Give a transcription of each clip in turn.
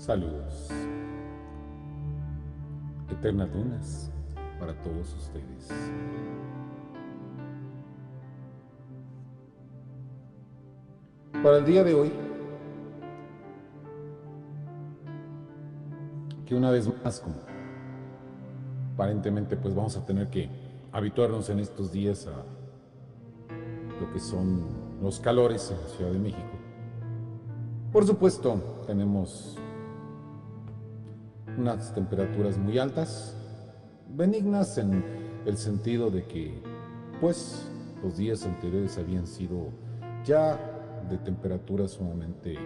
Saludos. Eternas lunas para todos ustedes. Para el día de hoy, que una vez más, como aparentemente pues vamos a tener que habituarnos en estos días a lo que son los calores en la Ciudad de México. Por supuesto, tenemos unas temperaturas muy altas, benignas en el sentido de que pues los días anteriores habían sido ya de temperaturas sumamente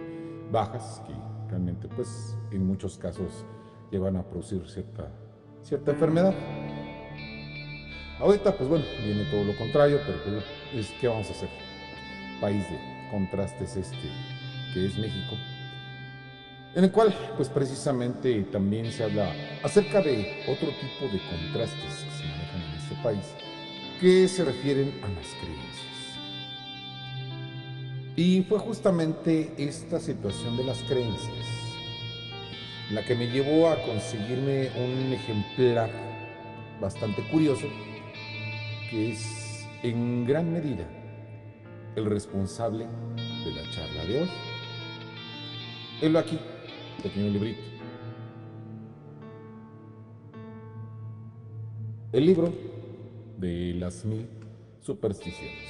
bajas que realmente pues en muchos casos llevan a producir cierta enfermedad. Ahorita pues bueno, viene todo lo contrario, pero pues, ¿qué vamos a hacer? País de contrastes que es México, en el cual pues precisamente también se habla acerca de otro tipo de contrastes que se manejan en este país, que se refieren a las creencias. Y fue justamente esta situación de las creencias la que me llevó a conseguirme un ejemplar bastante curioso, que es en gran medida el responsable de la charla de hoy. Helo aquí, pequeño librito. El libro de las 1000 supersticiones.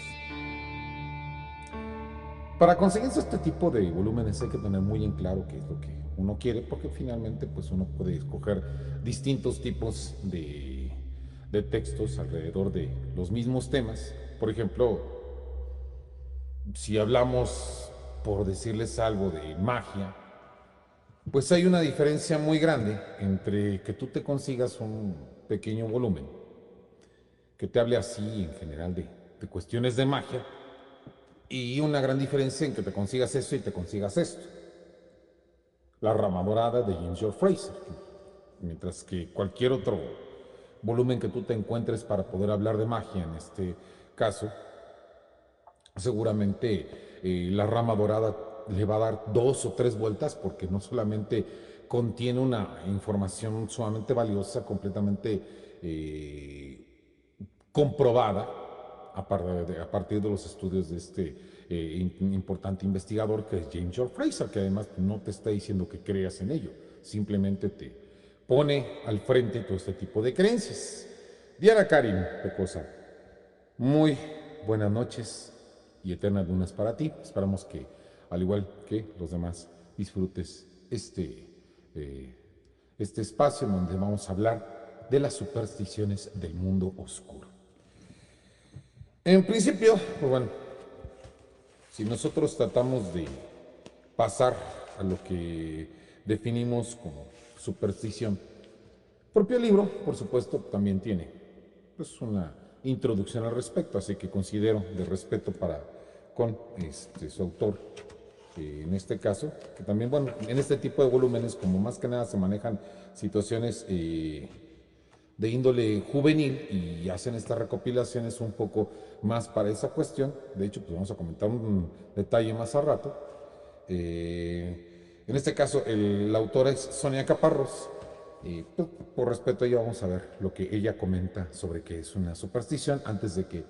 Para conseguirse este tipo de volúmenes hay que tener muy en claro qué es lo que uno quiere, porque finalmente pues uno puede escoger distintos tipos de textos alrededor de los mismos temas. Por ejemplo, si hablamos, por decirles algo, de magia, pues hay una diferencia muy grande entre que tú te consigas un pequeño volumen que te hable así en general de cuestiones de magia, y una gran diferencia en que te consigas eso y te consigas esto. La rama dorada de James George Frazer. Mientras que cualquier otro volumen que tú te encuentres para poder hablar de magia, en este caso, seguramente la rama dorada le va a dar 2 o 3 vueltas, porque no solamente contiene una información sumamente valiosa, completamente comprobada a partir de los estudios de este importante investigador que es James George Frazer, que además no te está diciendo que creas en ello, simplemente te pone al frente todo este tipo de creencias. Diana Karim Pecosa, muy buenas noches y eternas lunas para ti. Esperamos que, al igual que los demás, disfrutes eh, este espacio en donde vamos a hablar de las supersticiones del mundo oscuro. En principio, pues bueno, si nosotros tratamos de pasar a lo que definimos como superstición, el propio libro, por supuesto, también tiene pues una introducción al respecto, así que considero de respeto para con su autor, en este caso, que también, bueno, en este tipo de volúmenes, como más que nada se manejan situaciones de índole juvenil y hacen estas recopilaciones un poco más para esa cuestión. De hecho, pues vamos a comentar un detalle más a rato. En este caso, la autora es Sonia Caparrós. Pues, por respeto a ella, vamos a ver lo que ella comenta sobre qué es una superstición antes de que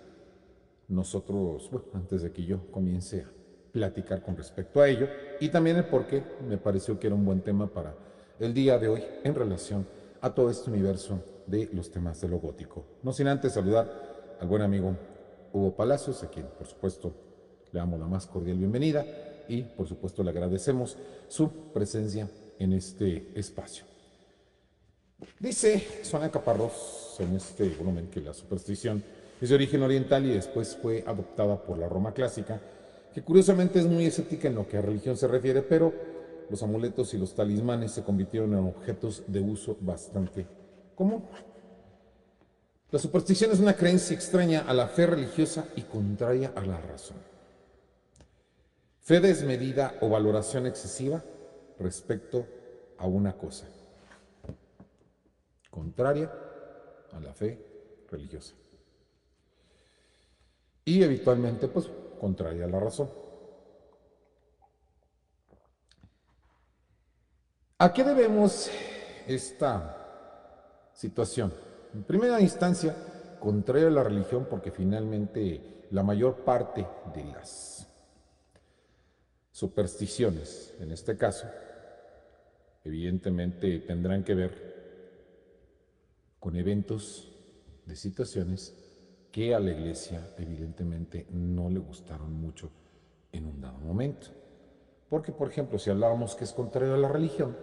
antes de que yo comience a platicar con respecto a ello, y también el por qué me pareció que era un buen tema para el día de hoy en relación a todo este universo de los temas de lo gótico. No sin antes saludar al buen amigo Hugo Palacios, a quien por supuesto le damos la más cordial bienvenida y por supuesto le agradecemos su presencia en este espacio. Dice Sonia Caparrós en este volumen que la superstición es de origen oriental y después fue adoptada por la Roma clásica, que curiosamente es muy escéptica en lo que a religión se refiere, pero los amuletos y los talismanes se convirtieron en objetos de uso bastante común. La superstición es una creencia extraña a la fe religiosa y contraria a la razón. Fe desmedida o valoración excesiva respecto a una cosa, contraria a la fe religiosa. Y habitualmente, pues, contraria a la razón. ¿A qué debemos esta situación? En primera instancia, contrario a la religión, porque finalmente la mayor parte de las supersticiones, en este caso, evidentemente tendrán que ver con eventos de situaciones que a la iglesia evidentemente no le gustaron mucho en un dado momento. Porque, por ejemplo, si hablábamos que es contrario a la religión,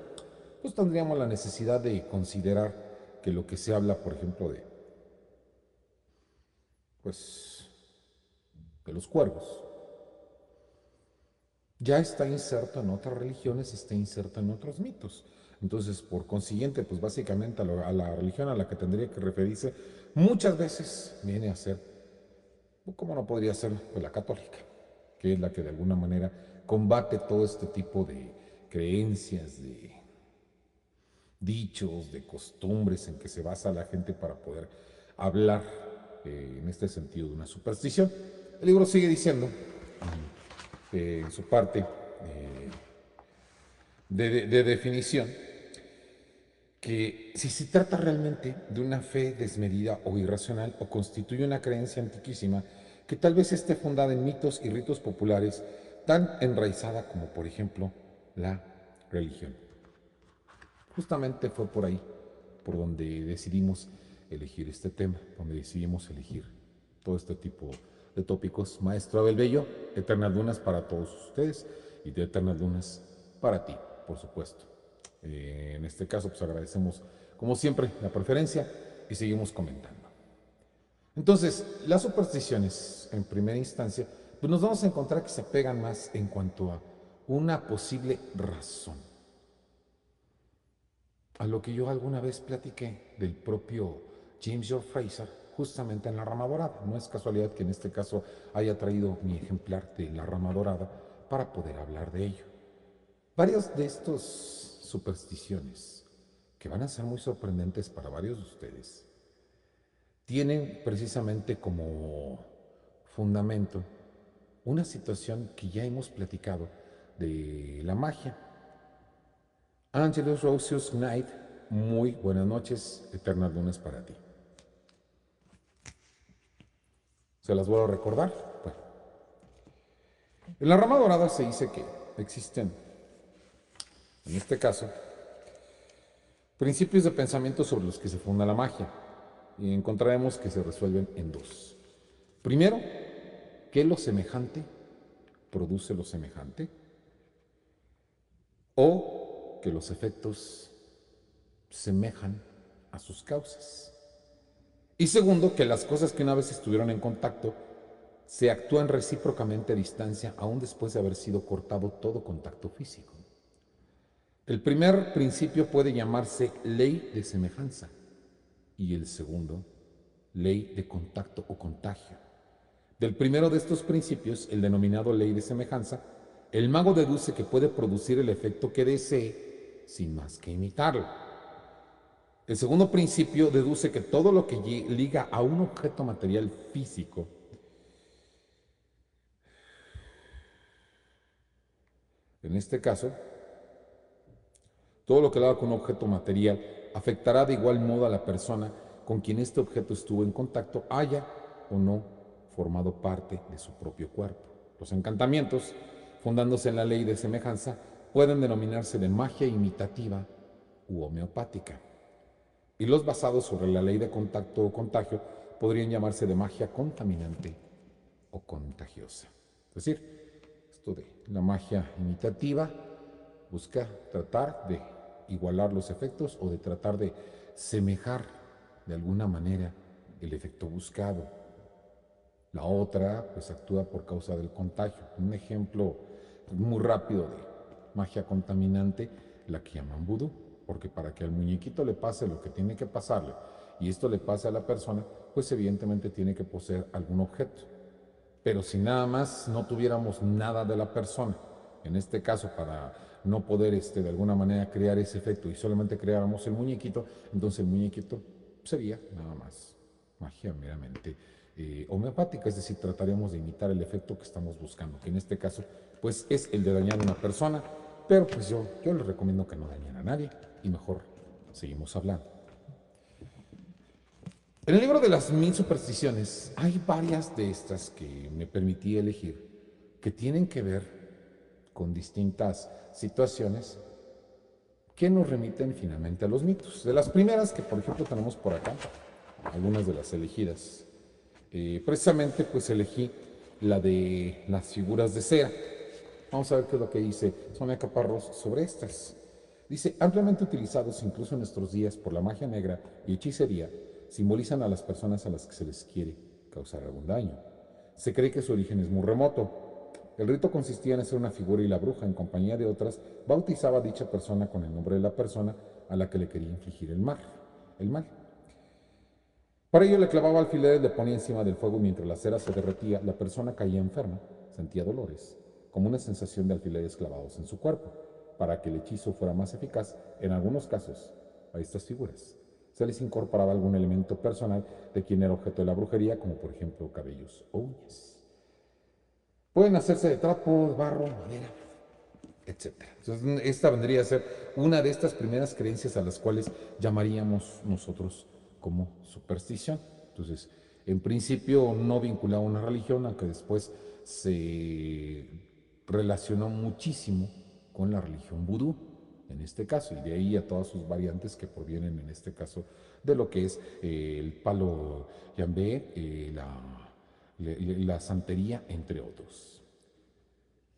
pues tendríamos la necesidad de considerar que lo que se habla, por ejemplo, pues, de los cuervos, ya está inserto en otras religiones, está inserto en otros mitos. Entonces, por consiguiente, pues básicamente a la religión a la que tendría que referirse muchas veces viene a ser, como no podría ser, pues la católica, que es la que de alguna manera combate todo este tipo de creencias, de dichos, de costumbres en que se basa la gente para poder hablar en este sentido de una superstición. El libro sigue diciendo, en su parte de definición, que si se trata realmente de una fe desmedida o irracional o constituye una creencia antiquísima que tal vez esté fundada en mitos y ritos populares tan enraizada como por ejemplo la religión. Justamente fue por ahí por donde decidimos elegir este tema, donde decidimos elegir todo este tipo de tópicos. Maestro Abel Bello, eternas lunas para todos ustedes y de eternas lunas para ti, por supuesto. En este caso, pues agradecemos, como siempre, la preferencia y seguimos comentando. Entonces, las supersticiones, en primera instancia, pues nos vamos a encontrar que se pegan más en cuanto a una posible razón. A lo que yo alguna vez platiqué del propio James George Fraser, justamente en La Rama Dorada. No es casualidad que en este caso haya traído mi ejemplar de La Rama Dorada para poder hablar de ello. Varias de estas supersticiones, que van a ser muy sorprendentes para varios de ustedes, tienen precisamente como fundamento una situación que ya hemos platicado de la magia. Angelus Rosius Knight, muy buenas noches, eternas lunas para ti. ¿Se las vuelvo a recordar? Bueno, en la rama dorada se dice que existen, en este caso, principios de pensamiento sobre los que se funda la magia, y encontraremos que se resuelven en dos. Primero, que lo semejante produce lo semejante, o que los efectos semejan a sus causas. Y segundo, que las cosas que una vez estuvieron en contacto se actúan recíprocamente a distancia aún después de haber sido cortado todo contacto físico. El primer principio puede llamarse ley de semejanza y el segundo, ley de contacto o contagio. Del primero de estos principios, el denominado ley de semejanza, el mago deduce que puede producir el efecto que desee sin más que imitarlo. El segundo principio deduce que todo lo que liga a un objeto material físico, en este caso, todo lo que liga con un objeto material afectará de igual modo a la persona con quien este objeto estuvo en contacto, haya o no formado parte de su propio cuerpo. Los encantamientos, fundándose en la ley de semejanza, pueden denominarse de magia imitativa u homeopática. Y los basados sobre la ley de contacto o contagio podrían llamarse de magia contaminante o contagiosa. Es decir, esto de la magia imitativa busca tratar de igualar los efectos o de tratar de semejar de alguna manera el efecto buscado. La otra, pues actúa por causa del contagio. Un ejemplo muy rápido de magia contaminante, la que llaman vudú, porque para que al muñequito le pase lo que tiene que pasarle y esto le pase a la persona, pues evidentemente tiene que poseer algún objeto. Pero si nada más no tuviéramos nada de la persona, en este caso para no poder de alguna manera crear ese efecto y solamente creáramos el muñequito, entonces el muñequito sería nada más magia meramente homeopática, es decir, trataríamos de imitar el efecto que estamos buscando, que en este caso pues es el de dañar a una persona pero pues yo les recomiendo que no dañen a nadie y mejor seguimos hablando. En el libro de las 1000 supersticiones hay varias de estas que me permití elegir que tienen que ver con distintas situaciones que nos remiten finalmente a los mitos. De las primeras que por ejemplo tenemos por acá, algunas de las elegidas, precisamente pues elegí la de las figuras de cera. Vamos a ver qué es lo que dice Sonia Caparrós sobre estas. Dice, ampliamente utilizados incluso en nuestros días por la magia negra y hechicería, simbolizan a las personas a las que se les quiere causar algún daño. Se cree que su origen es muy remoto. El rito consistía en hacer una figura y la bruja, en compañía de otras, bautizaba a dicha persona con el nombre de la persona a la que le quería infligir el mal. Para ello le clavaba alfileres, le ponía encima del fuego y mientras la cera se derretía, la persona caía enferma, sentía dolores, como una sensación de alfileres clavados en su cuerpo. Para que el hechizo fuera más eficaz, en algunos casos, a estas figuras se les incorporaba algún elemento personal de quien era objeto de la brujería, como por ejemplo cabellos o uñas. Pueden hacerse de trapo, de barro, madera, etcétera. Entonces, esta vendría a ser una de estas primeras creencias a las cuales llamaríamos nosotros como superstición. Entonces, en principio no vinculaba a una religión, aunque después se relacionó muchísimo con la religión vudú, en este caso, y de ahí a todas sus variantes que provienen, en este caso, de lo que es el palo yambé, la santería, entre otros.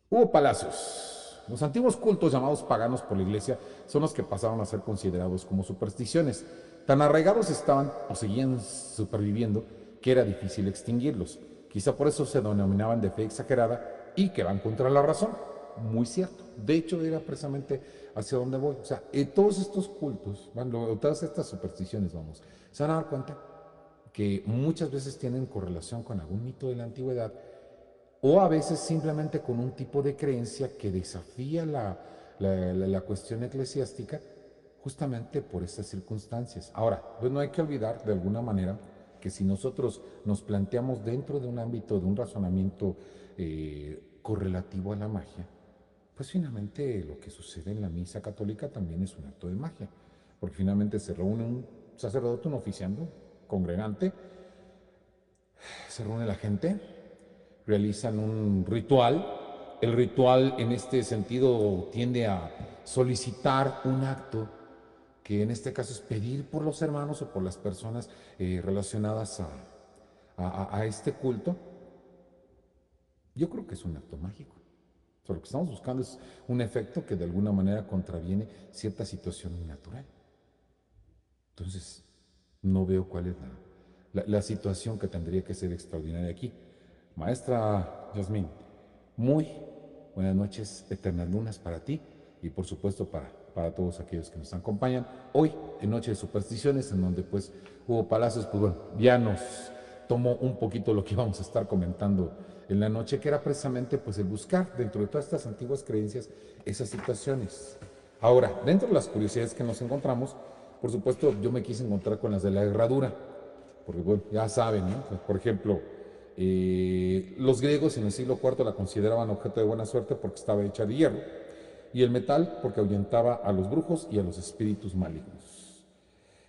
Hubo palacios. Los antiguos cultos llamados paganos por la iglesia son los que pasaron a ser considerados como supersticiones. Tan arraigados estaban o seguían superviviendo que era difícil extinguirlos. Quizá por eso se denominaban de fe exagerada y que van contra la razón. Muy cierto. De hecho, era precisamente hacia donde voy. O sea, todos estos cultos, todas estas supersticiones, vamos, se van a dar cuenta que muchas veces tienen correlación con algún mito de la antigüedad o a veces simplemente con un tipo de creencia que desafía la cuestión eclesiástica justamente por estas circunstancias. Ahora, pues no hay que olvidar de alguna manera que si nosotros nos planteamos dentro de un ámbito de un razonamiento correlativo a la magia, pues finalmente lo que sucede en la misa católica también es un acto de magia, porque finalmente se reúne un sacerdote, un oficiando, congregante, se reúne la gente, realizan un ritual. El ritual en este sentido tiende a solicitar un acto que en este caso es pedir por los hermanos o por las personas relacionadas a este culto. Yo creo que es un acto mágico. O sea, lo que estamos buscando es un efecto que de alguna manera contraviene cierta situación natural. Entonces, no veo cuál es la situación que tendría que ser extraordinaria aquí. Maestra Yasmín, muy buenas noches, eternas lunas para ti y por supuesto para todos aquellos que nos acompañan. Hoy, en Noche de Supersticiones, en donde pues Hugo Palacios, pues bueno, ya nos tomó un poquito lo que íbamos a estar comentando en la noche, que era precisamente pues el buscar dentro de todas estas antiguas creencias esas situaciones. Ahora, dentro de las curiosidades que nos encontramos, por supuesto, yo me quise encontrar con las de la herradura, porque bueno, ya saben, ¿no? Por ejemplo, los griegos en el siglo IV la consideraban objeto de buena suerte porque estaba hecha de hierro, y el metal porque ahuyentaba a los brujos y a los espíritus malignos.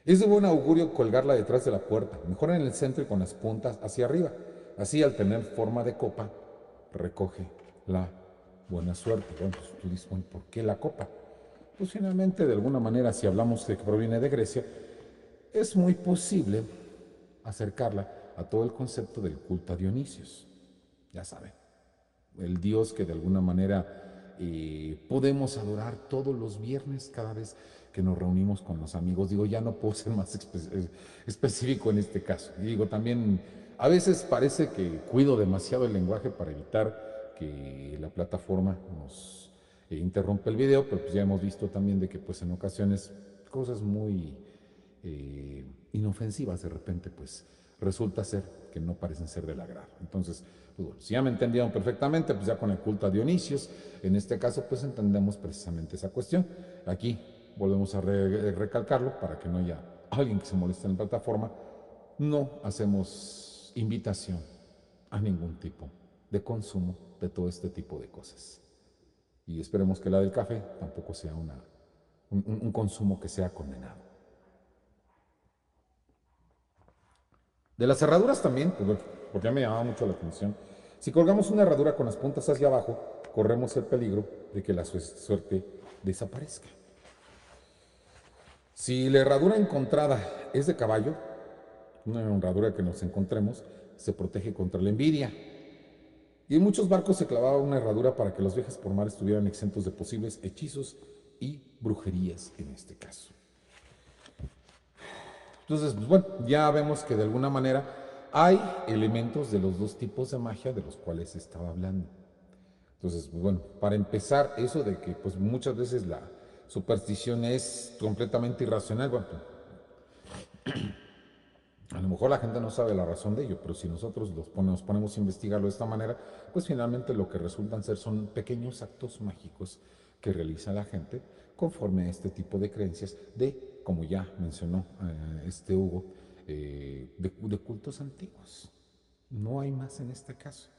Es de buen augurio colgarla detrás de la puerta, mejor en el centro y con las puntas hacia arriba. Así, al tener forma de copa, recoge la buena suerte. Bueno, pues tú dices, bueno, ¿por qué la copa? Pues finalmente, de alguna manera, si hablamos de que proviene de Grecia, es muy posible acercarla a todo el concepto del culto a Dionisios. Ya saben, el Dios que de alguna manera podemos adorar todos los viernes cada vez que nos reunimos con los amigos. Digo, ya no puedo ser más específico en este caso. Y digo, también a veces parece que cuido demasiado el lenguaje para evitar que la plataforma nos interrumpa el video, pero pues ya hemos visto también de que pues en ocasiones cosas muy inofensivas de repente pues resulta ser que no parecen ser del agrado. Entonces, pues bueno, si ya me entendieron perfectamente, pues ya con el culto a Dionisios, en este caso pues entendemos precisamente esa cuestión. Aquí volvemos a recalcarlo para que no haya alguien que se moleste en la plataforma. No hacemos invitación a ningún tipo de consumo de todo este tipo de cosas. Y esperemos que la del café tampoco sea un consumo que sea condenado. De las cerraduras también, pues bueno, porque ya me llamaba mucho la atención. Si colgamos una herradura con las puntas hacia abajo, corremos el peligro de que la suerte desaparezca. Si la herradura encontrada es de caballo, una herradura que nos encontremos, se protege contra la envidia. Y en muchos barcos se clavaba una herradura para que los viajes por mar estuvieran exentos de posibles hechizos y brujerías en este caso. Entonces, pues bueno, ya vemos que de alguna manera hay elementos de los dos tipos de magia de los cuales se estaba hablando. Entonces, pues bueno, para empezar, eso de que pues muchas veces la superstición es completamente irracional, bueno, a lo mejor la gente no sabe la razón de ello, pero si nosotros nos ponemos a investigarlo de esta manera, pues finalmente lo que resultan ser son pequeños actos mágicos que realiza la gente conforme a este tipo de creencias de, como ya mencionó este Hugo, de cultos antiguos. No hay más en este caso.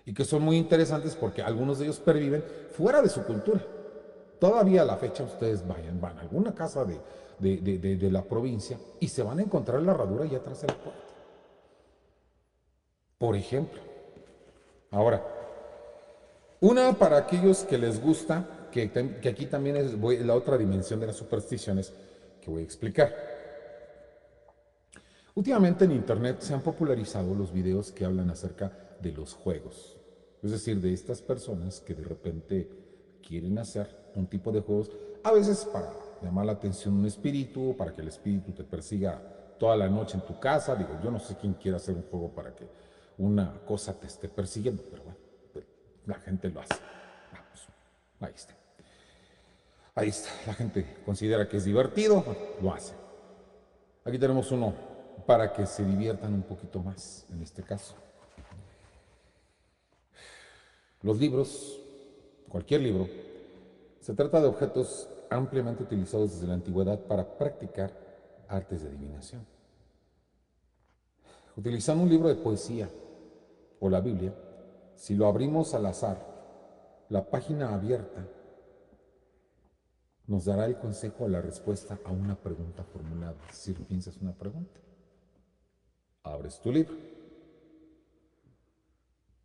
Y que son muy interesantes porque algunos de ellos perviven fuera de su cultura. Todavía a la fecha ustedes van a alguna casa de la provincia y se van a encontrar la herradura ya atrás de la puerta. Por ejemplo. Ahora, una para aquellos que les gusta, que aquí también es la otra dimensión de las supersticiones que voy a explicar. Últimamente en internet se han popularizado los videos que hablan acerca de los juegos. Es decir, de estas personas que de repente quieren hacer un tipo de juegos, a veces para llamar la atención un espíritu, para que el espíritu te persiga toda la noche en tu casa. Digo, yo no sé quién quiere hacer un juego para que una cosa te esté persiguiendo, pero bueno, la gente lo hace. Vamos, ahí está. Ahí está. La gente considera que es divertido, bueno, lo hace. Aquí tenemos uno para que se diviertan un poquito más, en este caso. Los libros, cualquier libro, se trata de objetos ampliamente utilizados desde la antigüedad para practicar artes de adivinación. Utilizando un libro de poesía o la Biblia, si lo abrimos al azar, la página abierta nos dará el consejo o la respuesta a una pregunta formulada. Es decir, piensas una pregunta, abres tu libro,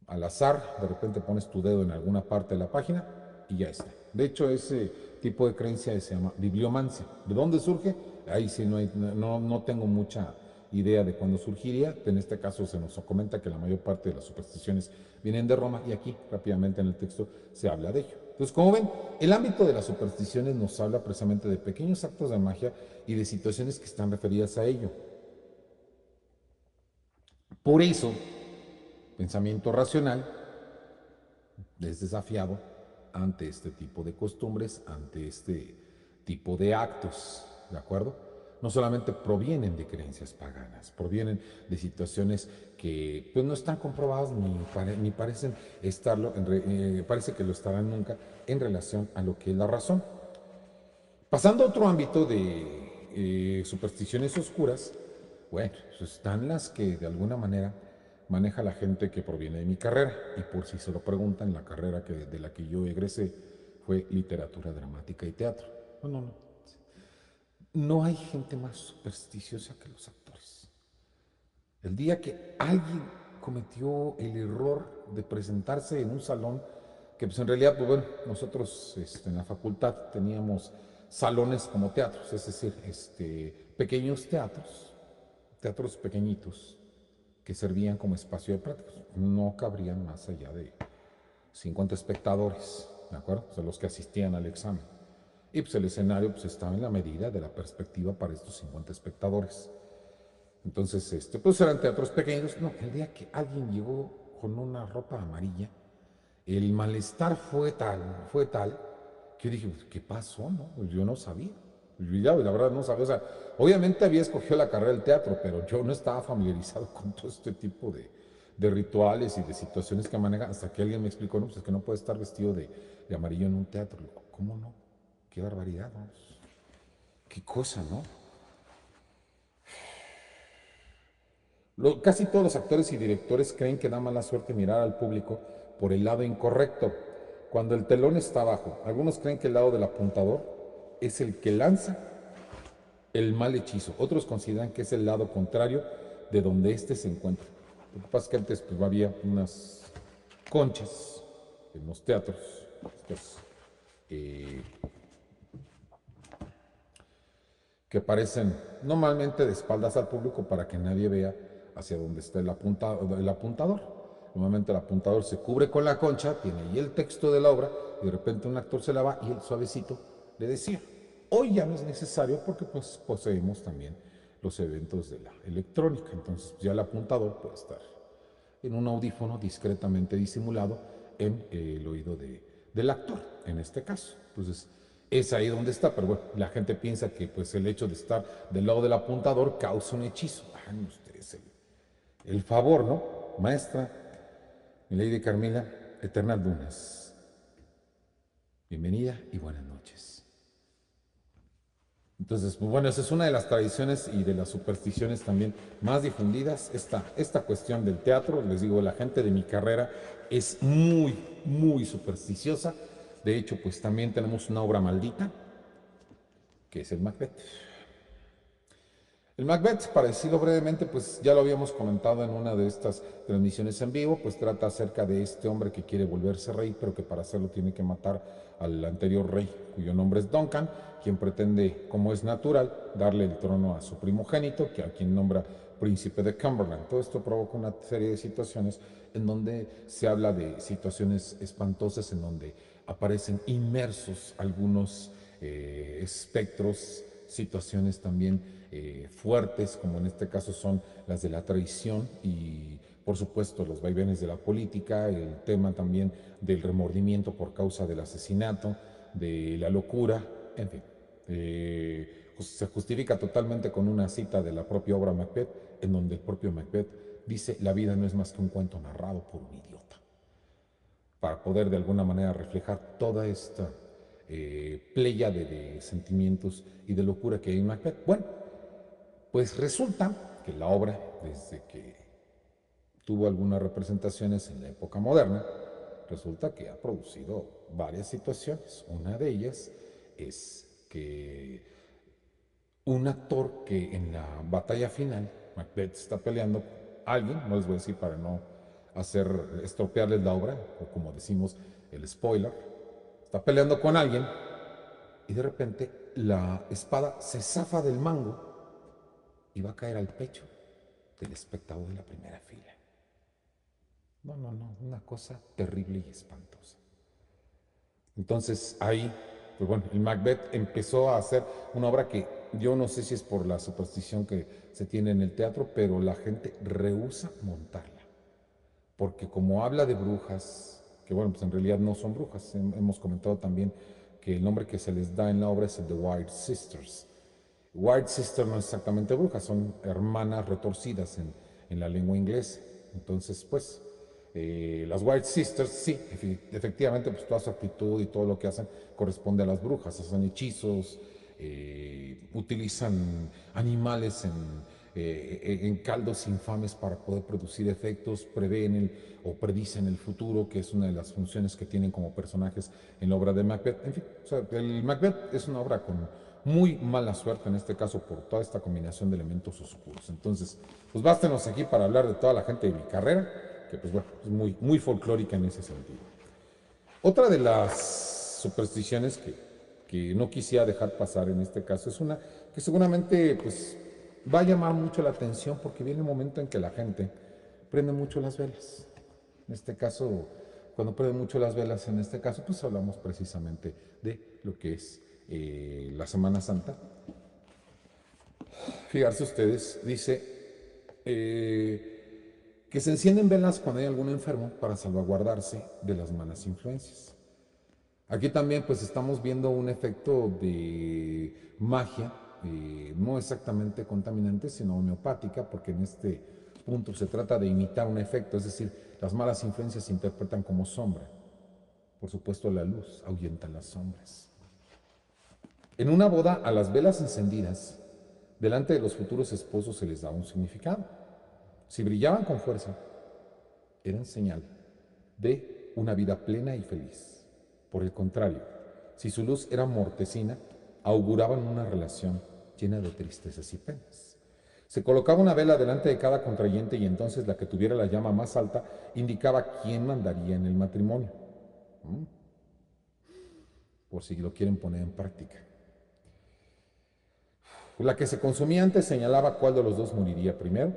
al azar, de repente pones tu dedo en alguna parte de la página y ya está. De hecho, ese tipo de creencia se llama bibliomancia. ¿De dónde surge? Ahí sí no tengo mucha idea de cuándo surgiría. En este caso se nos comenta que la mayor parte de las supersticiones vienen de Roma y aquí rápidamente en el texto se habla de ello. Entonces, como ven, el ámbito de las supersticiones nos habla precisamente de pequeños actos de magia y de situaciones que están referidas a ello. Por eso, pensamiento racional es desafiado ante este tipo de costumbres, ante este tipo de actos, ¿de acuerdo? No solamente provienen de creencias paganas, provienen de situaciones que pues, no están comprobadas ni parecen estarlo, parece que lo estarán nunca en relación a lo que es la razón. Pasando a otro ámbito de supersticiones oscuras, bueno, pues están las que de alguna manera maneja la gente que proviene de mi carrera. Y por si se lo preguntan, la carrera de la que yo egresé fue literatura dramática y teatro. No. No hay gente más supersticiosa que los actores. El día que alguien cometió el error de presentarse en un salón, que pues en realidad, pues bueno, nosotros en la facultad teníamos salones como teatros, es decir, pequeños teatros pequeñitos, que servían como espacio de prácticas. No cabrían más allá de 50 espectadores, ¿de acuerdo? O sea, los que asistían al examen. Y pues el escenario pues estaba en la medida de la perspectiva para estos 50 espectadores. Entonces, pues eran teatros pequeños. No, el día que alguien llegó con una ropa amarilla, el malestar fue tal, que yo dije, pues, ¿qué pasó? No? Pues yo no sabía. Yo ya, la verdad no sabía. O sea, obviamente había escogido la carrera del teatro, pero yo no estaba familiarizado con todo este tipo de rituales y de situaciones que manejan, hasta que alguien me explicó, no, pues es que no puede estar vestido de amarillo en un teatro. ¿Cómo no? Qué barbaridad, ¿no? Qué cosa, ¿no? Casi todos los actores y directores creen que da mala suerte mirar al público por el lado incorrecto, cuando el telón está abajo, algunos creen que el lado del apuntador es el que lanza el mal hechizo. Otros consideran que es el lado contrario de donde éste se encuentra. Lo que pasa es que antes pues, había unas conchas en los teatros, eh, que parecen normalmente de espaldas al público para que nadie vea hacia dónde está el apuntador. Normalmente el apuntador se cubre con la concha, tiene ahí el texto de la obra, y de repente un actor se la va y él suavecito le decía. Hoy ya no es necesario porque pues poseemos también los eventos de la electrónica, entonces ya el apuntador puede estar en un audífono discretamente disimulado en el oído del actor, en este caso. Entonces, es ahí donde está, pero bueno, la gente piensa que pues el hecho de estar del lado del apuntador causa un hechizo. Hagan ustedes el favor, ¿no? Maestra, mi Lady Carmila, Eternal Dunas. Bienvenida y buenas noches. Entonces, pues bueno, esa es una de las tradiciones y de las supersticiones también más difundidas. Esta cuestión del teatro, les digo, la gente de mi carrera es muy, muy supersticiosa. De hecho, pues también tenemos una obra maldita, que es el Macbeth. El Macbeth, para decirlo brevemente, pues ya lo habíamos comentado en una de estas transmisiones en vivo, pues trata acerca de este hombre que quiere volverse rey, pero que para hacerlo tiene que matar al anterior rey, cuyo nombre es Duncan, quien pretende, como es natural, darle el trono a su primogénito, que a quien nombra príncipe de Cumberland. Todo esto provoca una serie de situaciones en donde se habla de situaciones espantosas, en donde aparecen inmersos algunos espectros, situaciones también fuertes, como en este caso son las de la traición y por supuesto los vaivenes de la política, el tema también del remordimiento por causa del asesinato, de la locura, en fin. Se justifica totalmente con una cita de la propia obra Macbeth, en donde el propio Macbeth dice: la vida no es más que un cuento narrado por un idiota, para poder de alguna manera reflejar toda esta pléyade de sentimientos y de locura que hay en Macbeth. Bueno, pues resulta que la obra, desde que tuvo algunas representaciones en la época moderna, resulta que ha producido varias situaciones. Una de ellas es que un actor que en la batalla final, Macbeth está peleando con alguien, no les voy a decir para no estropearles la obra, o como decimos, el spoiler, está peleando con alguien y de repente la espada se zafa del mango y va a caer al pecho del espectador de la primera fila. No, no, no, una cosa terrible y espantosa. Entonces ahí, pues bueno, el Macbeth empezó a hacer una obra que yo no sé si es por la superstición que se tiene en el teatro, pero la gente rehúsa montarla. Porque como habla de brujas, que bueno, pues en realidad no son brujas, hemos comentado también que el nombre que se les da en la obra es el de White Sisters. White Sister no es exactamente brujas, son hermanas retorcidas en la lengua inglesa. Entonces, pues, las White Sisters, sí, efectivamente, pues toda su actitud y todo lo que hacen corresponde a las brujas, hacen hechizos, utilizan animales en caldos infames para poder producir efectos, prevén o predicen el futuro, que es una de las funciones que tienen como personajes en la obra de Macbeth. En fin, o sea, el Macbeth es una obra con muy mala suerte en este caso por toda esta combinación de elementos oscuros. Entonces, pues bástenos aquí para hablar de toda la gente de mi carrera, que pues bueno, es muy, muy folclórica en ese sentido. Otra de las supersticiones que no quisiera dejar pasar en este caso es una que seguramente pues va a llamar mucho la atención porque viene el momento en que la gente prende mucho las velas. En este caso, cuando prende mucho las velas, en este caso, pues hablamos precisamente de lo que es la Semana Santa. Fijarse ustedes, dice que se encienden velas cuando hay algún enfermo para salvaguardarse de las malas influencias. Aquí también pues estamos viendo un efecto de magia, no exactamente contaminante, sino homeopática, porque en este punto se trata de imitar un efecto, es decir, las malas influencias se interpretan como sombra. Por supuesto, la luz ahuyenta las sombras. En una boda, a las velas encendidas, delante de los futuros esposos se les daba un significado. Si brillaban con fuerza, eran señal de una vida plena y feliz. Por el contrario, si su luz era mortecina, auguraban una relación llena de tristezas y penas. Se colocaba una vela delante de cada contrayente y entonces la que tuviera la llama más alta indicaba quién mandaría en el matrimonio. ¿Mm? Por si lo quieren poner en práctica. La que se consumía antes señalaba cuál de los dos moriría primero,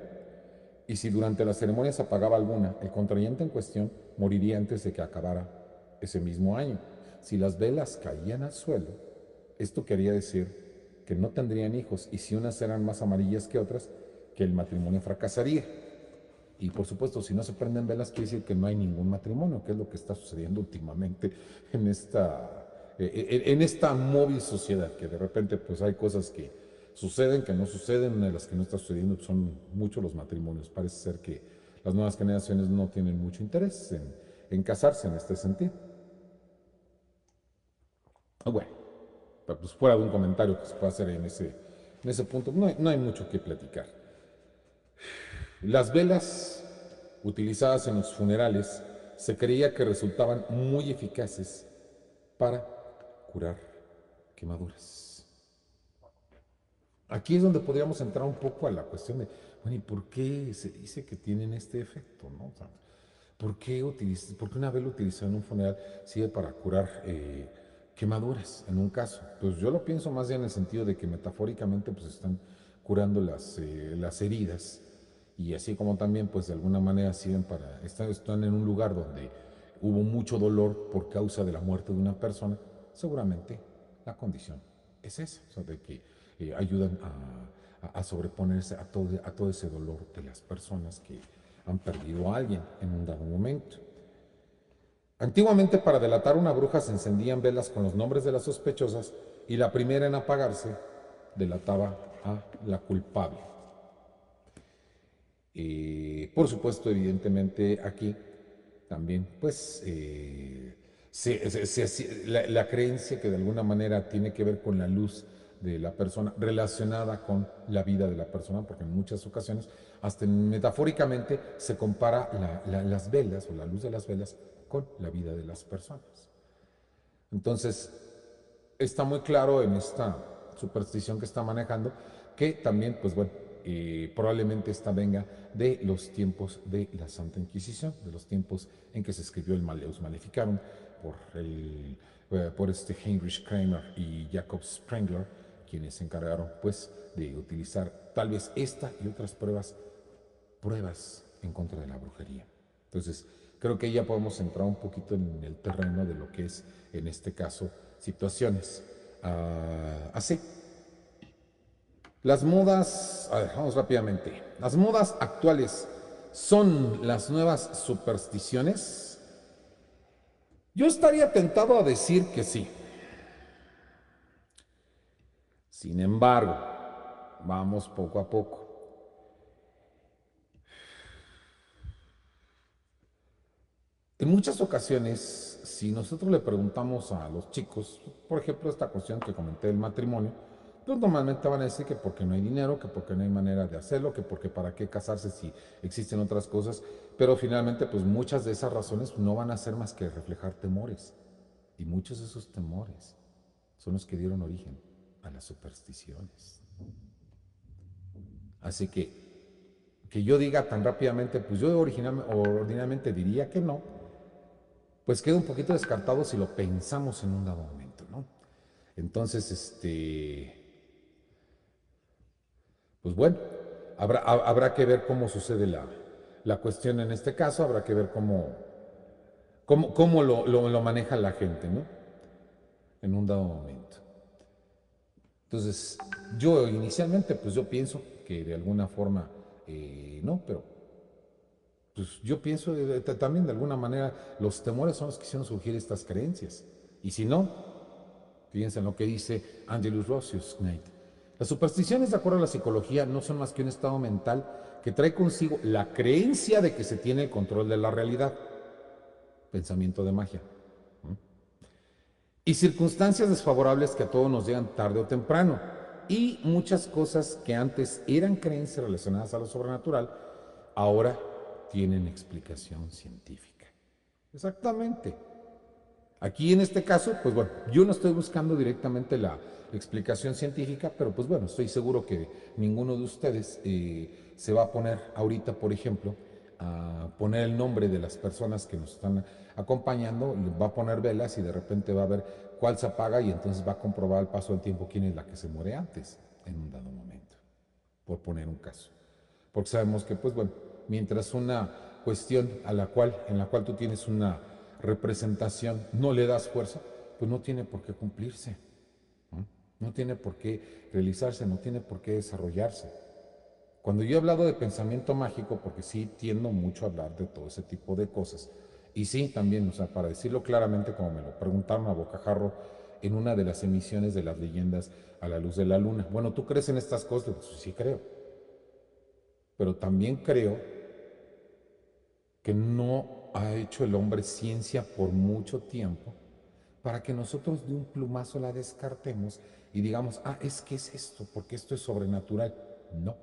y si durante la ceremonia se apagaba alguna, el contrayente en cuestión moriría antes de que acabara ese mismo año. Si las velas caían al suelo, esto quería decir que no tendrían hijos, y si unas eran más amarillas que otras, que el matrimonio fracasaría. Y por supuesto, si no se prenden velas, quiere decir que no hay ningún matrimonio, que es lo que está sucediendo últimamente en esta móvil sociedad, que de repente pues hay cosas que suceden, que no suceden. Una de las que no está sucediendo son muchos los matrimonios. Parece ser que las nuevas generaciones no tienen mucho interés en casarse en este sentido. Bueno, pues fuera de un comentario que se puede hacer en ese punto, no hay mucho que platicar. Las velas utilizadas en los funerales se creía que resultaban muy eficaces para curar quemaduras. Aquí es donde podríamos entrar un poco a la cuestión de, bueno, ¿y por qué se dice que tienen este efecto? ¿No? O sea, ¿por qué una vela utilizada en un funeral sirve para curar quemaduras en un caso? Pues yo lo pienso más bien en el sentido de que metafóricamente pues están curando las heridas, y así como también pues de alguna manera sirven están en un lugar donde hubo mucho dolor por causa de la muerte de una persona. Seguramente la condición es esa, o sea, de que ayudan a sobreponerse a todo ese dolor de las personas que han perdido a alguien en un dado momento. Antiguamente, para delatar a una bruja se encendían velas con los nombres de las sospechosas, y la primera en apagarse delataba a la culpable. Por supuesto, evidentemente aquí también pues la creencia que de alguna manera tiene que ver con la luz de la persona, relacionada con la vida de la persona, porque en muchas ocasiones, hasta metafóricamente, se compara las velas o la luz de las velas con la vida de las personas. Entonces, está muy claro en esta superstición que está manejando que también, pues bueno, probablemente esta venga de los tiempos de la Santa Inquisición, de los tiempos en que se escribió el Malleus Maleficarum por Heinrich Kramer y Jacob Sprengler, quienes se encargaron pues de utilizar tal vez esta y otras pruebas en contra de la brujería. Entonces, creo que ya podemos entrar un poquito en el terreno de lo que es, en este caso, situaciones así. Las modas, a ver, vamos rápidamente. Las modas actuales son las nuevas supersticiones. Yo estaría tentado a decir que sí. Sin embargo, vamos poco a poco. En muchas ocasiones, si nosotros le preguntamos a los chicos, por ejemplo, esta cuestión que comenté del matrimonio, pues normalmente van a decir que porque no hay dinero, que porque no hay manera de hacerlo, que porque para qué casarse si existen otras cosas, pero finalmente pues muchas de esas razones no van a ser más que reflejar temores, y muchos de esos temores son los que dieron origen a las supersticiones. Así que yo diga tan rápidamente, pues yo ordinariamente diría que no, pues queda un poquito descartado si lo pensamos en un dado momento, ¿no? Entonces, pues bueno, habrá que ver cómo sucede la cuestión en este caso, habrá que ver cómo lo maneja la gente, ¿no? En un dado momento. Entonces, yo inicialmente, pues yo pienso que de alguna forma, no, pero pues yo pienso también de alguna manera los temores son los que hicieron surgir estas creencias. Y si no, fíjense en lo que dice Angelus Roscius Knight. Las supersticiones, de acuerdo a la psicología, no son más que un estado mental que trae consigo la creencia de que se tiene el control de la realidad. Pensamiento de magia. Y circunstancias desfavorables que a todos nos llegan tarde o temprano. Y muchas cosas que antes eran creencias relacionadas a lo sobrenatural, ahora tienen explicación científica. Exactamente. Aquí en este caso, pues bueno, yo no estoy buscando directamente la explicación científica, pero pues bueno, estoy seguro que ninguno de ustedes se va a poner ahorita, por ejemplo, a poner el nombre de las personas que nos están acompañando, va a poner velas y de repente va a ver cuál se apaga y entonces va a comprobar al paso del tiempo quién es la que se muere antes en un dado momento, por poner un caso. Porque sabemos que, pues bueno, mientras una cuestión en la cual tú tienes una representación no le das fuerza, pues no tiene por qué cumplirse, ¿no? No tiene por qué realizarse, no tiene por qué desarrollarse. Cuando yo he hablado de pensamiento mágico, porque sí tiendo mucho a hablar de todo ese tipo de cosas, y sí también, o sea, para decirlo claramente, como me lo preguntaron a bocajarro en una de las emisiones de las leyendas a la luz de la luna. Bueno, ¿tú crees en estas cosas? Pues sí creo, pero también creo que no ha hecho el hombre ciencia por mucho tiempo para que nosotros de un plumazo la descartemos y digamos, ah, es que es esto, porque esto es sobrenatural. No,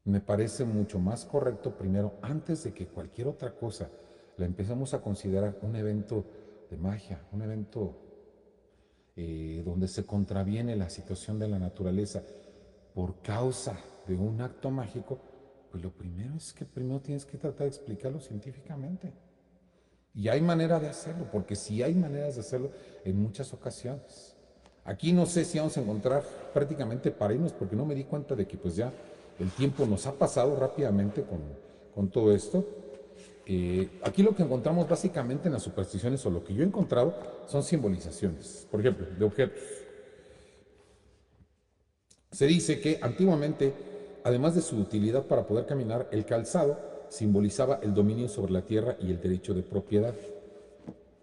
me parece mucho más correcto primero, antes de que cualquier otra cosa la empecemos a considerar un evento de magia, un evento donde se contraviene la situación de la naturaleza por causa de un acto mágico, pues lo primero es que primero tienes que tratar de explicarlo científicamente. Y hay manera de hacerlo, porque sí hay maneras de hacerlo en muchas ocasiones. Aquí no sé si vamos a encontrar prácticamente para irnos, porque no me di cuenta de que pues ya el tiempo nos ha pasado rápidamente con todo esto. Aquí lo que encontramos básicamente en las supersticiones, o lo que yo he encontrado, son simbolizaciones, por ejemplo, de objetos. Se dice que antiguamente, además de su utilidad para poder caminar, el calzado simbolizaba el dominio sobre la tierra y el derecho de propiedad.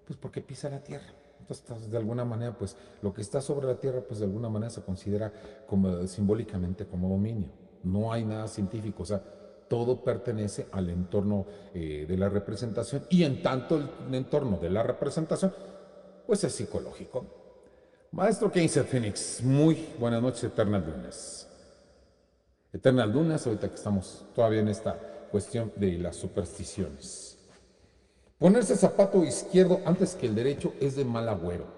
Pues porque pisa la tierra. Entonces, de alguna manera, pues lo que está sobre la tierra, pues de alguna manera se considera como simbólicamente como dominio. No hay nada científico, o sea, todo pertenece al entorno de la representación y en tanto el entorno de la representación, pues es psicológico. Maestro Keynes Phoenix, muy buenas noches, Eternal Lunas. Eternal Lunas, ahorita que estamos todavía en esta cuestión de las supersticiones. Ponerse zapato izquierdo antes que el derecho es de mal agüero.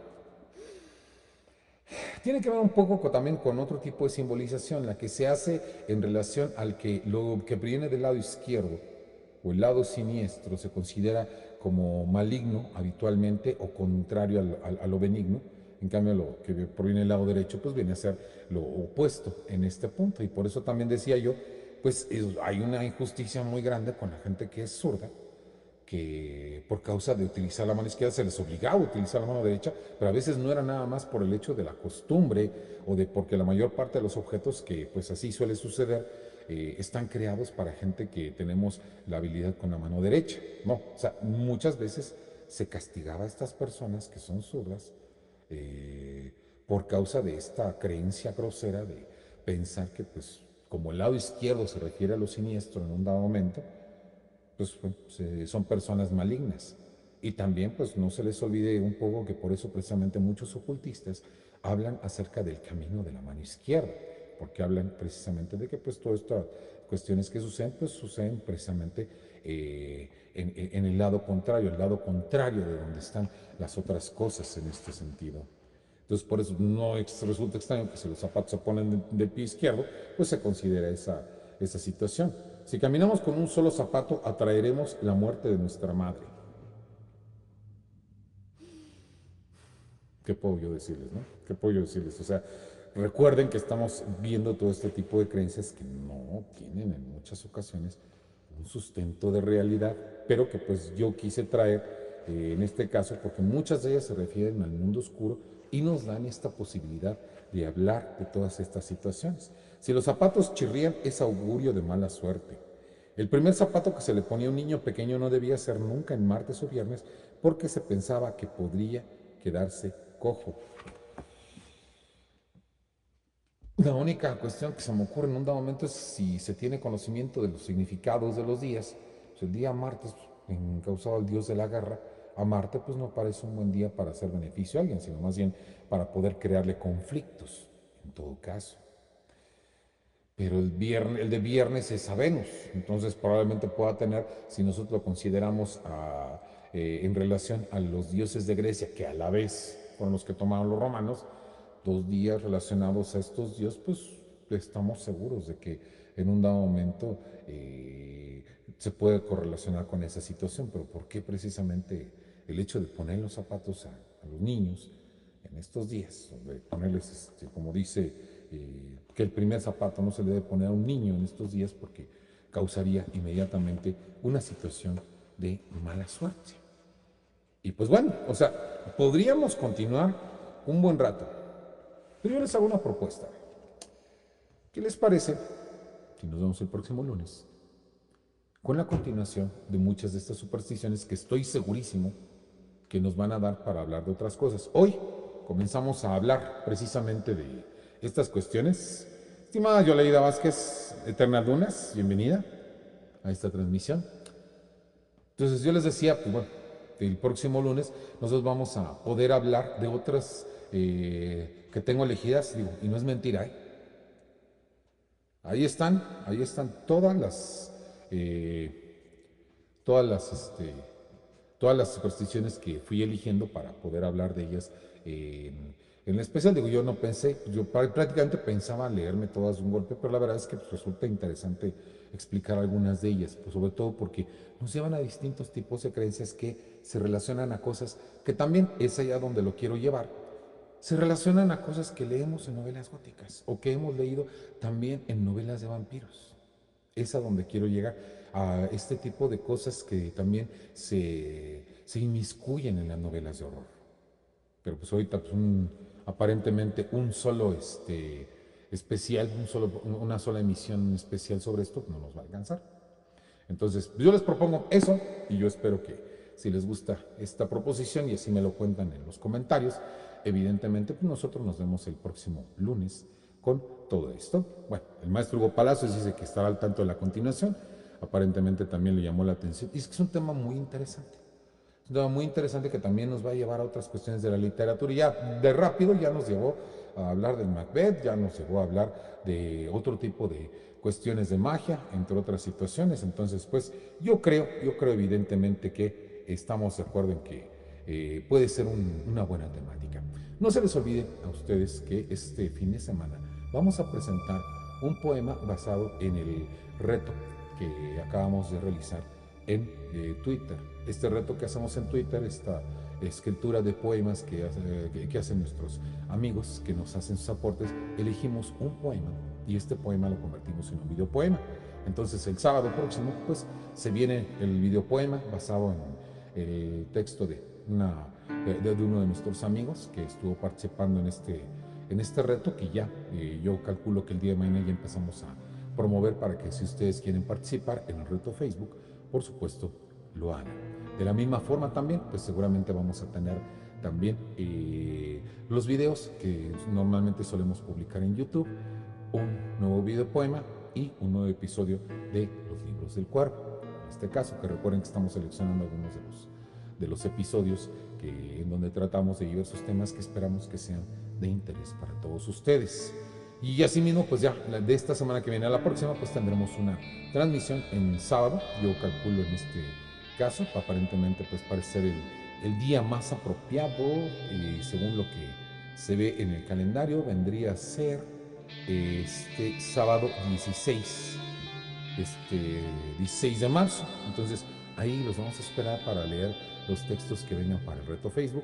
Tiene que ver un poco también con otro tipo de simbolización, la que se hace en relación al que lo que viene del lado izquierdo o el lado siniestro se considera como maligno habitualmente o contrario a lo benigno. En cambio, lo que proviene del lado derecho, pues viene a ser lo opuesto en este punto. Y por eso también decía yo, pues hay una injusticia muy grande con la gente que es zurda, que por causa de utilizar la mano izquierda se les obligaba a utilizar la mano derecha, pero a veces no era nada más por el hecho de la costumbre o de porque la mayor parte de los objetos que pues así suele suceder están creados para gente que tenemos la habilidad con la mano derecha. No, o sea, muchas veces se castigaba a estas personas que son zurdas eh, por causa de esta creencia grosera de pensar que pues como el lado izquierdo se refiere a lo siniestro en un dado momento, pues son personas malignas. Y también pues no se les olvide un poco que por eso precisamente muchos ocultistas hablan acerca del camino de la mano izquierda, porque hablan precisamente de que pues todas estas cuestiones que suceden pues suceden precisamente en el lado contrario de donde están las otras cosas en este sentido. Entonces, por eso no resulta extraño que si los zapatos se ponen del pie izquierdo, pues se considera esa situación. Si caminamos con un solo zapato, atraeremos la muerte de nuestra madre. ¿Qué puedo yo decirles, no? ¿Qué puedo yo decirles? O sea, recuerden que estamos viendo todo este tipo de creencias que no tienen en muchas ocasiones un sustento de realidad, pero que pues yo quise traer en este caso porque muchas de ellas se refieren al mundo oscuro y nos dan esta posibilidad de hablar de todas estas situaciones. Si los zapatos chirrían es augurio de mala suerte. El primer zapato que se le ponía a un niño pequeño no debía ser nunca en martes o viernes porque se pensaba que podría quedarse cojo. La única cuestión que se me ocurre en un dado momento es si se tiene conocimiento de los significados de los días. Pues el día martes, encausado al dios de la guerra, a Marte pues no parece un buen día para hacer beneficio a alguien, sino más bien para poder crearle conflictos, en todo caso. Pero el de viernes es a Venus, entonces probablemente pueda tener, si nosotros lo consideramos en relación a los dioses de Grecia, que a la vez fueron los que tomaron los romanos, 2 días relacionados a estos dioses, pues estamos seguros de que en un dado momento se puede correlacionar con esa situación. Pero ¿por qué precisamente el hecho de poner los zapatos a los niños en estos días? De ponerles, como dice, que el primer zapato no se le debe poner a un niño en estos días porque causaría inmediatamente una situación de mala suerte. Y pues bueno, o sea, podríamos continuar un buen rato, pero yo les hago una propuesta. ¿Qué les parece si nos vemos el próximo lunes con la continuación de muchas de estas supersticiones que estoy segurísimo que nos van a dar para hablar de otras cosas? Hoy comenzamos a hablar precisamente de estas cuestiones. Estimada Yoleida Vázquez, Eternas Lunas, bienvenida a esta transmisión. Entonces yo les decía, pues bueno, el próximo lunes nosotros vamos a poder hablar de otras que tengo elegidas, digo, y no es mentira, ¿eh? Ahí están todas las, este, todas las supersticiones que fui eligiendo para poder hablar de ellas en especial. Digo, yo no pensé, yo prácticamente pensaba leerme todas de un golpe, pero la verdad es que pues, resulta interesante explicar algunas de ellas, pues sobre todo porque nos llevan a distintos tipos de creencias que se relacionan a cosas que también es allá donde lo quiero llevar, se relacionan a cosas que leemos en novelas góticas o que hemos leído también en novelas de vampiros. Es a donde quiero llegar, a este tipo de cosas que también se inmiscuyen en las novelas de horror. Pero pues ahorita pues aparentemente un solo especial, una sola emisión especial sobre esto no nos va a alcanzar. Entonces, yo les propongo eso y yo espero que si les gusta esta proposición y así me lo cuentan en los comentarios, evidentemente pues nosotros nos vemos el próximo lunes con todo esto. Bueno, el maestro Hugo Palacios dice que estará al tanto de la continuación, aparentemente también le llamó la atención y es que es un tema muy interesante. Es un tema muy interesante que también nos va a llevar a otras cuestiones de la literatura y ya de rápido ya nos llevó a hablar del Macbeth, ya nos llevó a hablar de otro tipo de cuestiones de magia, entre otras situaciones. Entonces, pues yo creo evidentemente que estamos de acuerdo en que puede ser una buena temática. No se les olvide a ustedes que este fin de semana vamos a presentar un poema basado en el reto que acabamos de realizar en Twitter. Este reto que hacemos en Twitter, esta escritura de poemas que hacen nuestros amigos que nos hacen sus aportes, elegimos un poema y este poema lo convertimos en un videopoema. Entonces el sábado próximo pues se viene el videopoema basado en el texto de uno de nuestros amigos que estuvo participando en este reto que ya yo calculo que el día de mañana ya empezamos a promover para que si ustedes quieren participar en el reto Facebook, por supuesto lo hagan. De la misma forma también, pues seguramente vamos a tener también los videos que normalmente solemos publicar en YouTube, un nuevo videopoema y un nuevo episodio de Los Libros del Cuervo. En este caso, que recuerden que estamos seleccionando algunos de los episodios en donde tratamos de diversos temas que esperamos que sean de interés para todos ustedes. Y así mismo, pues ya de esta semana que viene a la próxima, pues tendremos una transmisión en sábado. Yo calculo en este caso, aparentemente pues parece ser el día más apropiado, según lo que se ve en el calendario, vendría a ser este sábado 16 de marzo. Entonces ahí los vamos a esperar para leer los textos que vengan para el reto Facebook.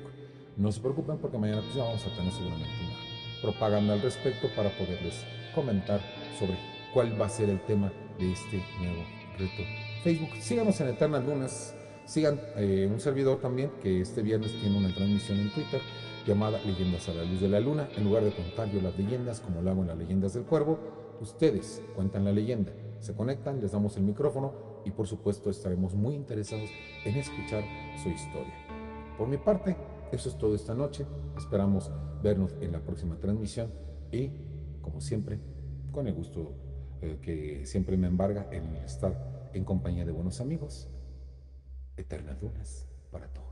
No se preocupen porque mañana pues ya vamos a tener seguramente una propaganda al respecto para poderles comentar sobre cuál va a ser el tema de este nuevo reto Facebook. Síganos en Eternas Lunas, sigan un servidor también que este viernes tiene una transmisión en Twitter llamada Leyendas a la Luz de la Luna. En lugar de contar yo las leyendas como lo hago en las Leyendas del Cuervo, ustedes cuentan la leyenda, se conectan, les damos el micrófono y por supuesto estaremos muy interesados en escuchar su historia. Por mi parte, eso es todo esta noche. Esperamos vernos en la próxima transmisión y, como siempre, con el gusto que siempre me embarga en estar en compañía de buenos amigos. Eternas lunas para todos.